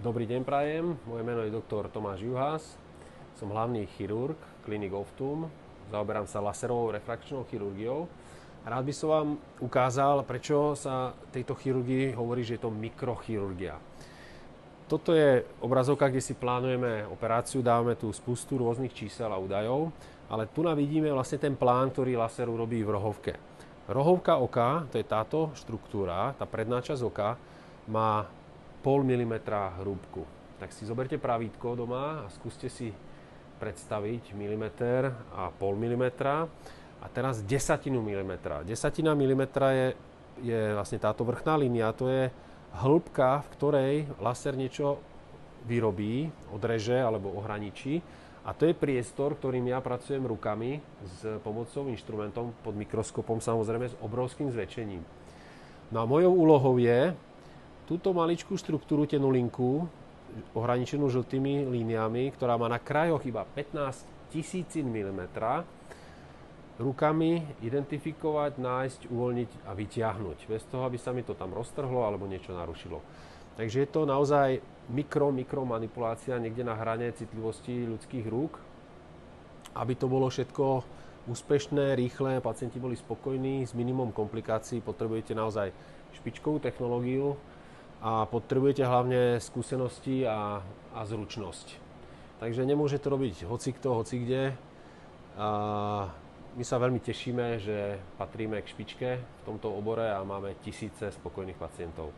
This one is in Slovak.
Dobrý deň prajem, moje meno je doktor Tomáš Juhás, som hlavný chirurg Klinik Optum, zaoberám sa laserovou refrakčnou chirurgiou. Rád by som vám ukázal, prečo sa tejto chirurgii hovorí, že je to mikrochirurgia. Toto je obrazovka, kde si plánujeme operáciu, dávame tu spustu rôznych čísel a údajov, ale tu vidíme vlastne ten plán, ktorý laser urobí v rohovke. Rohovka oka, to je táto štruktúra, tá predná časť oka, má 0,5 mm hrúbku. Tak si zoberte pravítko doma a skúste si predstaviť milimeter a 0,5 mm a teraz desatinu milimetra. Desatina milimetra je vlastne táto vrchná línia, to je hĺbka, v ktorej laser niečo vyrobí, odreže alebo ohraničí. A to je priestor, ktorým ja pracujem rukami s pomocou inštrumentom pod mikroskopom, samozrejme s obrovským zväčšením. No a mojou úlohou je túto maličkú štruktúru, tenulinku, ohraničenú žltými líniami, ktorá má na krajoch iba 15 tisícin milimetra, rukami identifikovať, nájsť, uvoľniť a vyťahnuť. Bez toho, aby sa mi to tam roztrhlo alebo niečo narušilo. Takže je to naozaj mikro manipulácia niekde na hrane citlivosti ľudských rúk. Aby to bolo všetko úspešné, rýchle, pacienti boli spokojní, s minimum komplikácií, potrebujete naozaj špičkovú technológiu a potrebujete hlavne skúsenosti a zručnosť. Takže nemôže to robiť hocikto, hocikde. My sa veľmi tešíme, že patríme k špičke v tomto obore a máme tisíce spokojných pacientov.